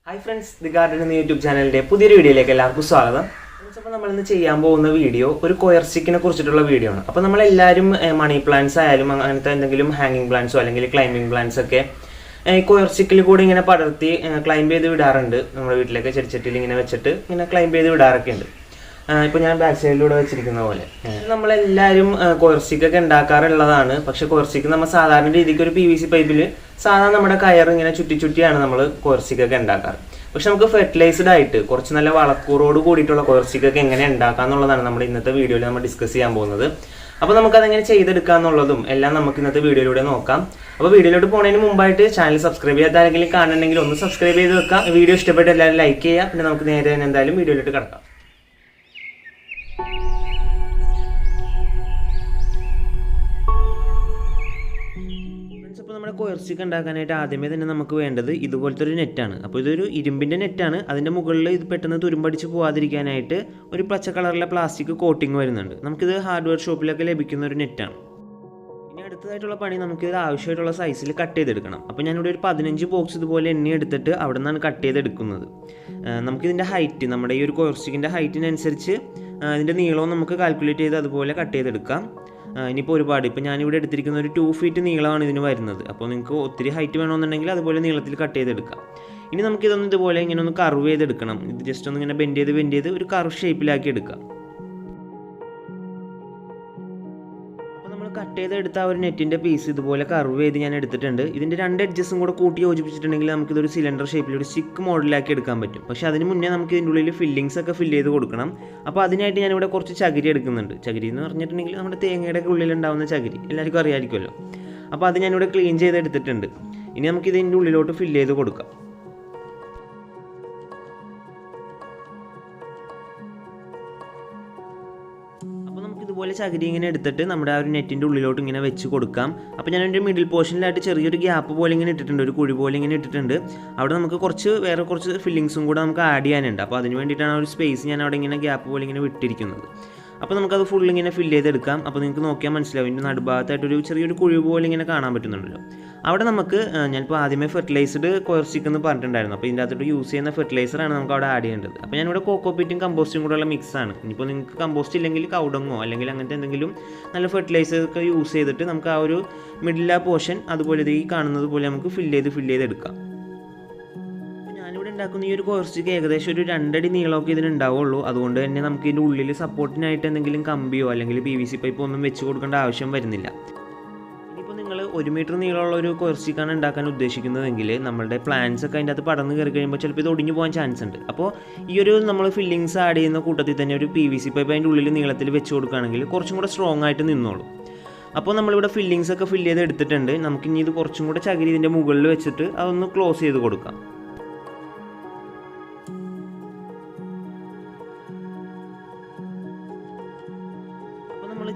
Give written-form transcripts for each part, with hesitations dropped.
Hi friends, the Garden in the YouTube channel. പുതിയൊരു വീഡിയോയിലേക്ക് എല്ലാവർക്കും സ്വാഗതം. അപ്പോൾ നമ്മൾ ഇന്ന് ചെയ്യാൻ പോകുന്ന വീഡിയോ ഒരു കോയർ സ്റ്റിക്കിനെ കുറിച്ചിട്ടുള്ള വീഡിയോ ആണ്. അപ്പോൾ നമ്മൾ എല്ലാവരും മണി പ്ലാന്റ്സ് ആയാലും അങ്ങനത്തെ എന്തെങ്കിലും ഹാങ്ങിങ് പ്ലാന്റ്സോ അല്ലെങ്കിൽ ക്ലൈംബിംഗ് പ്ലാന്റ്സ് ഒക്കെ കോയർ സ്റ്റിക്കിൽ കൂടി ഇങ്ങനെ പടർത്തി ക്ലൈംബ് ചെയ്ത് വിടാറുണ്ട്. നമ്മുടെ വീട്ടിലൊക്കെ ചെടിച്ചട്ടിയിൽ ഇങ്ങനെ വെച്ചിട്ട് ഇങ്ങനെ ക്ലൈംബ് ചെയ്ത് വിടാറൊക്കെ ഉണ്ട്. ഇപ്പോൾ ഞാൻ ബാക്ക് സൈഡിലൂടെ വെച്ചിരിക്കുന്ന പോലെ നമ്മളെല്ലാവരും കോയർ സ്റ്റിക്കൊക്കെ ഉണ്ടാക്കാറുള്ളതാണ്. പക്ഷേ കോയർ സ്റ്റിക്ക് നമ്മൾ സാധാരണ രീതിക്ക് ഒരു PVC പൈപ്പിൽ സാധാരണ നമ്മുടെ കയർ ഇങ്ങനെ ചുറ്റിയാണ് നമ്മൾ കോയർ സ്റ്റിക്കൊക്കെ ഉണ്ടാക്കാറ്. പക്ഷെ നമുക്ക് ഫെർട്ടിലൈസ്ഡ് ആയിട്ട് കുറച്ച് നല്ല വളക്കൂറോട് കൂടിയിട്ടുള്ള കോയർ സ്റ്റിക്കൊക്കെ എങ്ങനെ ഉണ്ടാക്കാം എന്നുള്ളതാണ് നമ്മുടെ ഇന്നത്തെ വീഡിയോയിൽ നമ്മൾ ഡിസ്കസ് ചെയ്യാൻ പോകുന്നത്. അപ്പോൾ നമുക്കതെങ്ങനെ ചെയ്തെടുക്കുക എന്നുള്ളതും എല്ലാം നമുക്ക് ഇന്നത്തെ വീഡിയോയിലൂടെ നോക്കാം. അപ്പോൾ വീഡിയോയിലോട്ട് പോകുന്നതിന് മുമ്പായിട്ട് ചാനൽ സബ്സ്ക്രൈബ് ചെയ്യാത്ത ആരെങ്കിലും കാണണമെങ്കിൽ ഒന്ന് സബ്സ്ക്രൈബ് ചെയ്ത് വെക്കാം. വീഡിയോ ഇഷ്ടപ്പെട്ട് എല്ലാവരും ലൈക്ക് ചെയ്യുക. പിന്നെ നമുക്ക് നേരെ തന്നെ എന്തായാലും വീഡിയോയിലോട്ട് കിടക്കാം. നമ്മുടെ കോയർ സ്റ്റിക്ക് ഉണ്ടാക്കാനായിട്ട് ആദ്യമേ തന്നെ നമുക്ക് വേണ്ടത് ഇതുപോലത്തെ ഒരു നെറ്റാണ്. അപ്പോൾ ഇതൊരു ഇരുമ്പിൻ്റെ നെറ്റാണ്. അതിൻ്റെ മുകളിൽ ഇത് പെട്ടെന്ന് തുരുമ്പടിച്ച് പോകാതിരിക്കാനായിട്ട് ഒരു പച്ച കളറിലെ പ്ലാസ്റ്റിക് കോട്ടിങ് വരുന്നുണ്ട്. നമുക്കിത് ഹാർഡ്വെയർ ഷോപ്പിലൊക്കെ ലഭിക്കുന്ന ഒരു നെറ്റാണ്. ഇനി അടുത്തതായിട്ടുള്ള പണി നമുക്കിത് ആവശ്യമായിട്ടുള്ള സൈസിൽ കട്ട് ചെയ്തെടുക്കണം. അപ്പോൾ ഞാനിവിടെ ഒരു 15 ബോക്സ് ഇതുപോലെ എണ്ണി എടുത്തിട്ട് അവിടെ നിന്നാണ് കട്ട് ചെയ്തെടുക്കുന്നത്. നമുക്കിതിൻ്റെ ഹൈറ്റ്, നമ്മുടെ ഈ ഒരു കോയർ സ്റ്റിക്കിൻ്റെ ഹൈറ്റിനനുസരിച്ച് ഇതിൻ്റെ നീളവും നമുക്ക് കാൽക്കുലേറ്റ് ചെയ്ത് അതുപോലെ കട്ട് ചെയ്തെടുക്കാം. ഇനിയിപ്പോൾ ഒരുപാട്, ഇപ്പോൾ ഞാനിവിടെ എടുത്തിരിക്കുന്ന ഒരു 2 ഫീറ്റ് നീളമാണ് ഇതിന് വരുന്നത്. അപ്പോൾ നിങ്ങൾക്ക് ഒത്തിരി ഹൈറ്റ് വേണമെന്നുണ്ടെങ്കിൽ അതുപോലെ നീളത്തിൽ കട്ട് ചെയ്തെടുക്കാം. ഇനി നമുക്കിതൊന്ന് ഇതുപോലെ ഇങ്ങനെ ഒന്ന് കർവ് ചെയ്തെടുക്കണം. ഇത് ജസ്റ്റ് ഒന്ന് ഇങ്ങനെ ബെൻഡ് ചെയ്ത് ഒരു കർവ് ഷേപ്പിലാക്കി എടുക്കാം. അപ്പോൾ നമ്മൾ കട്ട് ചെയ്തെടുത്ത ആ ഒരു നെറ്റിൻ്റെ പീസ് ഇതുപോലെ കർവ് ചെയ്ത് ഞാൻ എടുത്തിട്ടുണ്ട്. ഇതിൻ്റെ 2 എഡ്ജസും കൂടെ കൂട്ടി യോജിപ്പിച്ചിട്ടുണ്ടെങ്കിൽ നമുക്കിതൊരു സിലിണ്ടർ ഷേപ്പിൽ ഒരു സ്റ്റിക്ക് മോഡലാക്കി എടുക്കാൻ പറ്റും. പക്ഷേ അതിന് മുന്നേ നമുക്ക് ഇതിൻ്റെ ഉള്ളിൽ ഫില്ലിങ്സ് ഒക്കെ ഫില്ല് ചെയ്ത് കൊടുക്കണം. അപ്പോൾ അതിനായിട്ട് ഞാനിവിടെ കുറച്ച് ചകിരി എടുക്കുന്നുണ്ട്. ചകിരി എന്ന് പറഞ്ഞിട്ടുണ്ടെങ്കിൽ നമ്മുടെ തേങ്ങയുടെ ഉള്ളിലുണ്ടാവുന്ന ചകിരി എല്ലാവർക്കും അറിയാമായിരിക്കുമല്ലോ. അപ്പോൾ അത് ഞാനിവിടെ ക്ലീൻ ചെയ്തെടുത്തിട്ടുണ്ട്. ഇനി നമുക്ക് ഇതിൻ്റെ ഉള്ളിലോട്ട് ഫില്ല് ചെയ്ത് കൊടുക്കാം. ഇതുപോലെ ചകിരി ഇങ്ങനെ എടുത്തിട്ട് നമ്മുടെ ആ ഒരു നെറ്റിൻ്റെ ഉള്ളിലോട്ട് ഇങ്ങനെ വെച്ച് കൊടുക്കാം. അപ്പോൾ ഞാനൊരു മിഡിൽ പോർഷനിലായിട്ട് ചെറിയൊരു ഗ്യാപ്പ് പോലെ ഇങ്ങനെ ഇട്ടിട്ടുണ്ട്, ഒരു കുഴി പോലെ ഇങ്ങനെ ഇട്ടിട്ടുണ്ട്. അവിടെ നമുക്ക് വേറെ കുറച്ച് ഫില്ലിങ്സും കൂടെ നമുക്ക് ആഡ് ചെയ്യാനുണ്ട്. അപ്പോൾ അതിന് വേണ്ടിയിട്ടാണ് ആ ഒരു സ്പേസ് ഞാൻ അവിടെ ഇങ്ങനെ ഗ്യാപ്പ് പോലെ ഇങ്ങനെ വിട്ടിരിക്കുന്നത്. അപ്പോൾ നമുക്കത് ഫുൾ ഇങ്ങനെ ഫില്ല് ചെയ്തെടുക്കാം. അപ്പോൾ നിങ്ങൾക്ക് നോക്കിയാൽ മനസ്സിലാവും, ഇതിൻ്റെ നടുഭാഗത്തായിട്ടൊരു ചെറിയൊരു കുഴി പോലെ ഇങ്ങനെ കാണാൻ പറ്റുന്നുണ്ടല്ലോ. അവിടെ നമുക്ക് ഞാനിപ്പോൾ ആദ്യമേ ഫെർട്ടിലൈസ്ഡ് കോയർ സ്റ്റിക്ക് എന്ന് പറഞ്ഞിട്ടുണ്ടായിരുന്നു. അപ്പോൾ ഇതിൻ്റെ അകത്തോട്ട് യൂസ് ചെയ്യുന്ന ഫെർട്ടിലൈസറാണ് നമുക്ക് അവിടെ ആഡ് ചെയ്യേണ്ടത്. അപ്പോൾ ഞാനിവിടെ കോക്കോപീറ്റും കമ്പോസ്റ്റും കൂടെയുള്ള മിക്സാണ്. ഇനിയിപ്പോൾ നിങ്ങൾക്ക് കമ്പോസ്റ്റ് ഇല്ലെങ്കിൽ കൗഡങ്ങോ അല്ലെങ്കിൽ അങ്ങനത്തെ എന്തെങ്കിലും നല്ല ഫെർട്ടിലൈസറൊക്കെ യൂസ് ചെയ്തിട്ട് നമുക്ക് ആ ഒരു മിഡിലെ പോർഷൻ അതുപോലെ ഈ കാണുന്നത് പോലെ നമുക്ക് ഫില്ല് ചെയ്തെടുക്കാം. ഉണ്ടാക്കുന്ന ഈ ഒരു കോയർ സ്റ്റിക്ക് ഏകദേശം ഒരു 2 അടി നീളമൊക്കെ ഇതിനുണ്ടാവുള്ളൂ. അതുകൊണ്ട് തന്നെ നമുക്ക് ഇതിൻ്റെ ഉള്ളിൽ സപ്പോർട്ടിനായിട്ട് എന്തെങ്കിലും കമ്പിയോ അല്ലെങ്കിൽ PVC പൈപ്പോ ഒന്നും വെച്ച് കൊടുക്കേണ്ട ആവശ്യം വരുന്നില്ല. ഇനിയിപ്പോൾ നിങ്ങൾ 1 മീറ്റർ നീളമുള്ള ഒരു കോയർ സ്റ്റിക്കാണ് ഉണ്ടാക്കാൻ ഉദ്ദേശിക്കുന്നതെങ്കിൽ നമ്മളുടെ പ്ലാന്റ്സ് ഒക്കെ അതിൻ്റെ അകത്ത് പടർന്ന് കയറി കഴിയുമ്പോൾ ചിലപ്പോൾ ഇത് ഒടിഞ്ഞു പോകാൻ ചാൻസ് ഉണ്ട്. അപ്പോൾ ഈ ഒരു നമ്മൾ ഫില്ലിങ്സ് ആഡ് ചെയ്യുന്ന കൂട്ടത്തിൽ തന്നെ ഒരു PVC പൈപ്പ് അതിൻ്റെ ഉള്ളിൽ നീളത്തിൽ വെച്ച് കൊടുക്കുകയാണെങ്കിൽ കുറച്ചും കൂടെ സ്ട്രോങ് ആയിട്ട് നിന്നോളും. അപ്പോൾ നമ്മളിവിടെ ഫില്ലിങ്സ് ഒക്കെ ഫില്ല് ചെയ്ത് എടുത്തിട്ടുണ്ട്. നമുക്കിനി ഇത് കുറച്ചും കൂടെ ചകിരി ഇതിൻ്റെ മുകളിൽ വെച്ചിട്ട് അതൊന്ന് ക്ലോസ് ചെയ്ത് കൊടുക്കാം.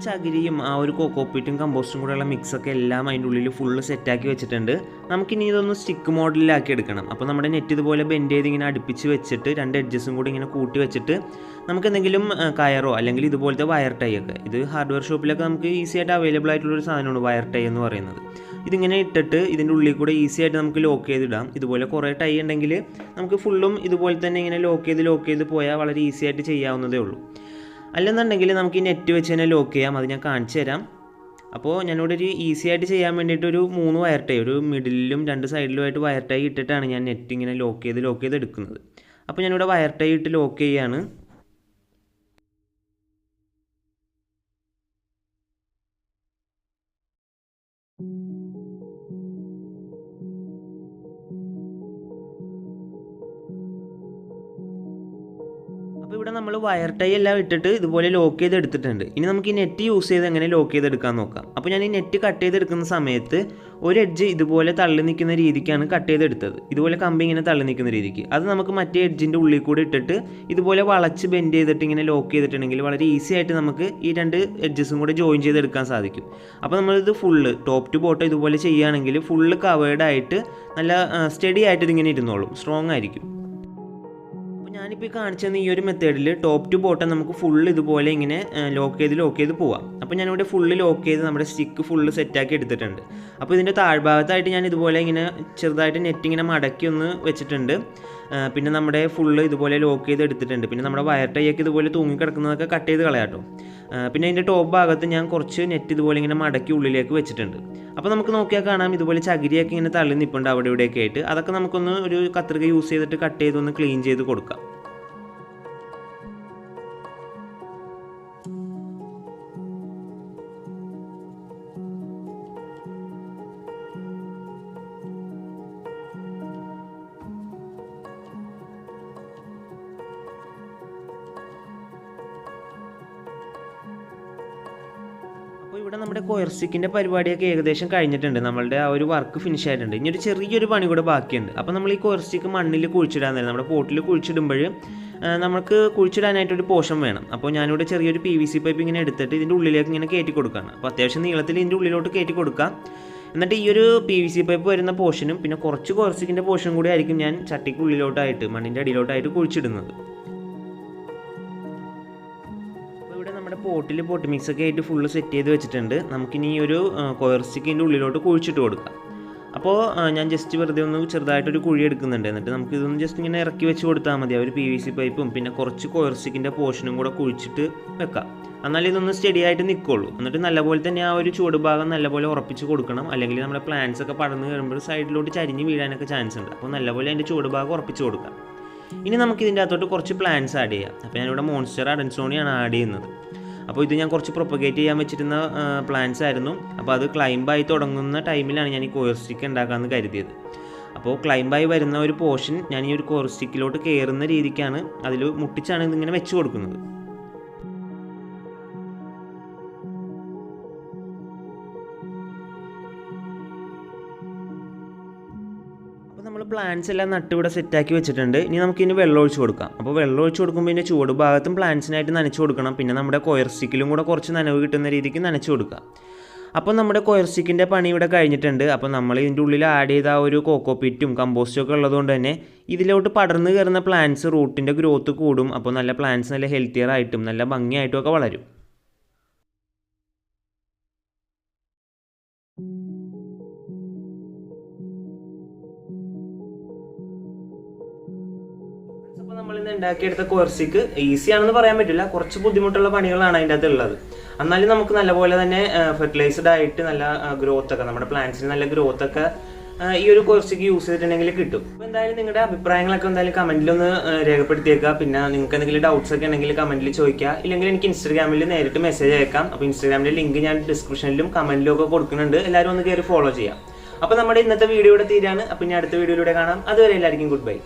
ചകിരിയും ആ ഒരു കോക്കോപീറ്റും കമ്പോസ്റ്റും കൂടെയുള്ള മിക്സൊക്കെ എല്ലാം അതിൻ്റെ ഉള്ളിൽ ഫുള്ള് സെറ്റാക്കി വെച്ചിട്ടുണ്ട്. നമുക്കിനി ഇതൊന്ന് സ്റ്റിക്ക് മോഡലിലാക്കി എടുക്കണം. അപ്പോൾ നമ്മുടെ നെറ്റ് ഇതുപോലെ ബെൻഡ് ചെയ്ത് ഇങ്ങനെ അടുപ്പിച്ച് വെച്ചിട്ട് 2 എഡ്ജസും കൂടി ഇങ്ങനെ കൂട്ടി വെച്ചിട്ട് നമുക്ക് എന്തെങ്കിലും കയറോ അല്ലെങ്കിൽ ഇതുപോലത്തെ വയർ ടൈ ഒക്കെ, ഇത് ഹാർഡ്വെയർ ഷോപ്പിലൊക്കെ നമുക്ക് ഈസി ആയിട്ട് അവൈലബിൾ ആയിട്ടുള്ളൊരു സാധനമാണ് വയർ ടൈ എന്ന് പറയുന്നത്. ഇതിങ്ങനെ ഇട്ടിട്ട് ഇതിൻ്റെ ഉള്ളിൽ കൂടെ ഈസി ആയിട്ട് നമുക്ക് ലോക്ക് ചെയ്തിടാം. ഇതുപോലെ കുറേ ടൈ ഉണ്ടെങ്കിൽ നമുക്ക് ഫുള്ളും ഇതുപോലെ തന്നെ ഇങ്ങനെ ലോക്ക് ചെയ്ത് പോയാൽ വളരെ ഈസി ആയിട്ട് ചെയ്യാവുന്നതേ ഉള്ളൂ. അല്ലെന്നുണ്ടെങ്കിൽ നമുക്ക് ഈ നെറ്റ് വെച്ച് തന്നെ ലോക്ക് ചെയ്യാം. അത് ഞാൻ കാണിച്ചു തരാം. അപ്പോൾ ഞാനിവിടെ ഒരു ഈസി ആയിട്ട് ചെയ്യാൻ വേണ്ടിയിട്ട് ഒരു 3 വയർ ടൈ, ഒരു മിഡിലും 2 സൈഡിലുമായിട്ട് വയർ ടൈ ഇട്ടിട്ടാണ് ഞാൻ നെറ്റ് ഇങ്ങനെ ലോക്ക് ചെയ്ത് എടുക്കുന്നത്. അപ്പോൾ ഞാനിവിടെ വയർ ടൈ ഇട്ട് ലോക്ക് ചെയ്യാണ്. ഇവിടെ നമ്മൾ വയർ ടൈ എല്ലാം ഇട്ടിട്ട് ഇതുപോലെ ലോക്ക് ചെയ്തെടുത്തിട്ടുണ്ട്. ഇനി നമുക്ക് ഈ നെറ്റ് യൂസ് ചെയ്ത് എങ്ങനെ ലോക്ക് ചെയ്തെടുക്കാൻ നോക്കാം. അപ്പോൾ ഞാൻ ഈ നെറ്റ് കട്ട് ചെയ്തെടുക്കുന്ന സമയത്ത് ഒരു എഡ്ജ് ഇതുപോലെ തള്ളി നിൽക്കുന്ന രീതിക്കാണ് കട്ട് ചെയ്തെടുത്തത്. ഇതുപോലെ കമ്പി ഇങ്ങനെ തള്ളി നിൽക്കുന്ന രീതിക്ക് അത് നമുക്ക് മറ്റേ എഡ്ജിൻ്റെ ഉള്ളിൽ കൂടി ഇട്ടിട്ട് ഇതുപോലെ വളച്ച് ബെൻഡ് ചെയ്തിട്ട് ഇങ്ങനെ ലോക്ക് ചെയ്തിട്ടുണ്ടെങ്കിൽ വളരെ ഈസി ആയിട്ട് നമുക്ക് ഈ 2 എഡ്ജസും കൂടെ ജോയിൻ ചെയ്തെടുക്കാൻ സാധിക്കും. അപ്പോൾ നമ്മളിത് ഫുള്ള് ടോപ്പ് ടു ബോട്ടം ഇതുപോലെ ചെയ്യുകയാണെങ്കിൽ ഫുള്ള് കവേർഡ് ആയിട്ട് നല്ല സ്റ്റഡി ആയിട്ട് ഇതിങ്ങനെ ഇരുന്നോളും, സ്ട്രോങ് ആയിരിക്കും. ഞാനിപ്പോൾ കാണിച്ചെന്ന ഈ ഒരു മെത്തേഡിൽ ടോപ്പ് ടു ബോട്ടം നമുക്ക് ഫുള്ള് ഇതുപോലെ ഇങ്ങനെ ലോക്ക് ചെയ്ത് പോവാം. അപ്പോൾ ഞാനിവിടെ ഫുള്ള് ലോക്ക് ചെയ്ത് നമ്മുടെ സ്റ്റിക്ക് ഫുള്ള് സെറ്റാക്കി എടുത്തിട്ടുണ്ട്. അപ്പോൾ ഇതിൻ്റെ താഴ്ഭാഗത്തായിട്ട് ഞാൻ ഇതുപോലെ ഇങ്ങനെ ചെറുതായിട്ട് നെറ്റ് ഇങ്ങനെ മടക്കി ഒന്ന് വെച്ചിട്ടുണ്ട്. പിന്നെ നമ്മുടെ ഫുള്ള് ഇതുപോലെ ലോക്ക് ചെയ്ത് എടുത്തിട്ടുണ്ട്. പിന്നെ നമ്മുടെ വയർ ടൈയൊക്കെ ഇതുപോലെ തൂങ്ങിക്കിടക്കുന്നതൊക്കെ കട്ട് ചെയ്ത് കളയാട്ടോ. പിന്നെ ഇതിൻ്റെ ടോപ്പ് ഭാഗത്ത് ഞാൻ കുറച്ച് നെറ്റ് ഇതുപോലെ ഇങ്ങനെ മടക്കി ഉള്ളിലേക്ക് വെച്ചിട്ടുണ്ട്. അപ്പോൾ നമുക്ക് നോക്കിയാൽ കാണാം ഇതുപോലെ ചകിരിയൊക്കെ ഇങ്ങനെ തള്ളി നിൽപ്പുണ്ട് അവിടെ ഇവിടെയൊക്കെ ആയിട്ട്. അതൊക്കെ നമുക്കൊന്ന് ഒരു കത്രിക യൂസ് ചെയ്തിട്ട് കട്ട് ചെയ്തൊന്ന് ക്ലീൻ ചെയ്ത് കൊടുക്കാം. അപ്പോൾ ഇവിടെ നമ്മുടെ കോയർ സ്റ്റിക്കിൻ്റെ പരിപാടിയൊക്കെ ഏകദേശം കഴിഞ്ഞിട്ടുണ്ട്. നമ്മളുടെ ആ ഒരു വർക്ക് ഫിനിഷ് ആയിട്ടുണ്ട്. ഇനി ഒരു ചെറിയൊരു പണി കൂടെ ബാക്കിയുണ്ട്. അപ്പോൾ നമ്മൾ ഈ കോയർ സ്റ്റിക്ക് മണ്ണിൽ കുഴിച്ചിടാൻ നേരം നമ്മുടെ പോട്ടിൽ കുഴിച്ചിടുമ്പോൾ നമുക്ക് കുഴിച്ചിടാനായിട്ടൊരു പോഷൻ വേണം. അപ്പോൾ ഞാനിവിടെ ചെറിയൊരു PVC പൈപ്പ് ഇങ്ങനെ എടുത്തിട്ട് ഇതിൻ്റെ ഉള്ളിലേക്ക് ഇങ്ങനെ കയറ്റി കൊടുക്കുകയാണ്. അപ്പോൾ അത്യാവശ്യം നീളത്തിൽ ഇതിൻ്റെ ഉള്ളിലോട്ട് കയറ്റി കൊടുക്കാം. എന്നിട്ട് ഈ ഒരു PVC പൈപ്പ് വരുന്ന പോർഷനും പിന്നെ കുറച്ച് കോയർ സ്റ്റിക്കിൻ്റെ പോർഷനും കൂടി ആയിരിക്കും ഞാൻ ചട്ടിക്കുള്ളിലോട്ടായിട്ട് മണ്ണിൻ്റെ അടിയിലോട്ടായിട്ട് കുഴിച്ചിടുന്നത്. നമ്മുടെ പോട്ടിൽ പോട്ട് മിക്സൊക്കെ ആയിട്ട് ഫുള്ള് സെറ്റ് ചെയ്ത് വെച്ചിട്ടുണ്ട്. നമുക്കിനി ഈ ഒരു കോയർ സ്റ്റിക്കിൻ്റെ ഉള്ളിലോട്ട് കുഴിച്ചിട്ട് കൊടുക്കാം. അപ്പോൾ ഞാൻ ജസ്റ്റ് വെറുതെ ഒന്ന് ചെറുതായിട്ടൊരു കുഴി എടുക്കുന്നുണ്ട്. എന്നിട്ട് നമുക്ക് ഇതൊന്ന് ജസ്റ്റ് ഇങ്ങനെ ഇറക്കി വെച്ച് കൊടുത്താൽ മതി. ഒരു PVC പൈപ്പും പിന്നെ കുറച്ച് കോയർ സ്റ്റിക്കിൻ്റെ പോർഷനും കൂടെ കുഴിച്ചിട്ട് വെക്കാം. എന്നാലും ഇതൊന്ന് സ്റ്റഡി ആയിട്ട് നിൽക്കുള്ളൂ. എന്നിട്ട് നല്ലപോലെ തന്നെ ആ ഒരു ചുവട് ഭാഗം നല്ലപോലെ ഉറപ്പിച്ച് കൊടുക്കണം. അല്ലെങ്കിൽ നമ്മുടെ പ്ലാന്റ്സ് ഒക്കെ പടർന്ന് കയറുമ്പോൾ സൈഡിലോട്ട് ചരിഞ്ഞ് വീഴാനൊക്കെ ചാൻസ് ഉണ്ട്. അപ്പോൾ നല്ലപോലെ അതിൻ്റെ ചുവട് ഭാഗം ഉറപ്പിച്ച് കൊടുക്കാം. ഇനി നമുക്ക് ഇതിൻ്റെ അകത്തോട്ട് കുറച്ച് പ്ലാന്റ്സ് ആഡ് ചെയ്യാം. അപ്പോൾ ഞാനിവിടെ മോൺസ്റ്റർ അഡൻസോണിയാണ് ആഡ് ചെയ്യുന്നത്. അപ്പോൾ ഇത് ഞാൻ കുറച്ച് പ്രൊപ്പഗേറ്റ് ചെയ്യാൻ വെച്ചിരുന്ന പ്ലാന്റ്സ് ആയിരുന്നു. അപ്പോൾ അത് ക്ലൈംബായി തുടങ്ങുന്ന ടൈമിലാണ് ഞാൻ ഈ കോയർ സ്റ്റിക്ക് ഉണ്ടാക്കാമെന്ന് കരുതിയത്. അപ്പോൾ ക്ലൈംബായി വരുന്ന ഒരു പോർഷൻ ഞാൻ ഈ ഒരു കോയർ സ്റ്റിക്കിലോട്ട് കയറുന്ന രീതിക്കാണ് അതിൽ മുട്ടിച്ചാണ് ഇതിങ്ങനെ വെച്ച് കൊടുക്കുന്നത്. നമ്മൾ പ്ലാന്റ്സ് എല്ലാം നട്ട് ഇവിടെ സെറ്റാക്കി വെച്ചിട്ടുണ്ട്. ഇനി നമുക്കിനി വെള്ളം ഒഴിച്ച് കൊടുക്കാം. അപ്പോൾ വെള്ളം ഒഴിച്ച് കൊടുക്കുമ്പോൾ ഇതിൻ്റെ ചുവട് ഭാഗത്തും പ്ലാന്റ്സിനായിട്ട് നനച്ച് കൊടുക്കണം. പിന്നെ നമ്മുടെ കോയർ സ്റ്റിക്കിലും കൂടെ കുറച്ച് നനവ് കിട്ടുന്ന രീതിക്ക് നനച്ച് കൊടുക്കുക. അപ്പോൾ നമ്മുടെ കോയർ സ്റ്റിക്കിൻ്റെ പണി ഇവിടെ കഴിഞ്ഞിട്ടുണ്ട്. അപ്പോൾ നമ്മൾ ഇതിൻ്റെ ഉള്ളിൽ ആഡ് ചെയ്ത ആ ഒരു കോക്കോപീറ്റും കമ്പോസ്റ്റും ഒക്കെ ഉള്ളതുകൊണ്ട് തന്നെ ഇതിലോട്ട് പടർന്ന് കയറുന്ന പ്ലാന്റ്സ് റൂട്ടിൻ്റെ ഗ്രോത്ത് കൂടും. അപ്പോൾ നല്ല പ്ലാന്റ്സ് നല്ല ഹെൽത്തിയർ ആയിട്ടും നല്ല ഭംഗിയായിട്ടും ഒക്കെ വളരും. അപ്പോൾ നമ്മളിന്ന് ഉണ്ടാക്കിയെടുത്ത കോയർ സ്റ്റിക്ക് ഈസി ആണെന്ന് പറയാൻ പറ്റില്ല. കുറച്ച് ബുദ്ധിമുട്ടുള്ള പണികളാണ് അതിൻ്റെ അകത്ത് ഉള്ളത്. എന്നാലും നമുക്ക് നല്ലപോലെ തന്നെ ഫെർട്ടിലൈസ്ഡ് ആയിട്ട് നല്ല ഗ്രോത്ത് ഒക്കെ നമ്മുടെ പ്ലാന്റ്സിന് നല്ല ഗ്രോത്ത് ഒക്കെ ഈ ഒരു കോയർ സ്റ്റിക്ക് യൂസ് ചെയ്തിട്ടുണ്ടെങ്കിൽ കിട്ടും. അപ്പോൾ എന്തായാലും നിങ്ങളുടെ അഭിപ്രായങ്ങളൊക്കെ എന്തായാലും കമൻറ്റിലൊന്ന് രേഖപ്പെടുത്തിയേക്കുക. പിന്നെ നിങ്ങൾക്ക് എന്തെങ്കിലും ഡൗട്ട്സ് ഒക്കെ ഉണ്ടെങ്കിൽ കമൻറ്റിൽ ചോദിക്കുക. ഇല്ലെങ്കിൽ എനിക്ക് ഇൻസ്റ്റാഗ്രാമിൽ നേരിട്ട് മെസ്സേജ് അയക്കാം. അപ്പോൾ ഇൻസ്റ്റാഗ്രാമിൻ്റെ ലിങ്ക് ഞാൻ ഡിസ്ക്രിപ്ഷനിലും കമൻറ്റിലും ഒക്കെ കൊടുക്കുന്നുണ്ട്. എല്ലാവരും ഒന്ന് കയറി ഫോളോ ചെയ്യാം. അപ്പോൾ നമ്മുടെ ഇന്നത്തെ വീഡിയോ ഇവിടെ തീരാണ്. അപ്പോൾ ഇനി അടുത്ത വീഡിയോയിലൂടെ കാണാം. അതുവരെ എല്ലാവർക്കും ഗുഡ് ബൈ.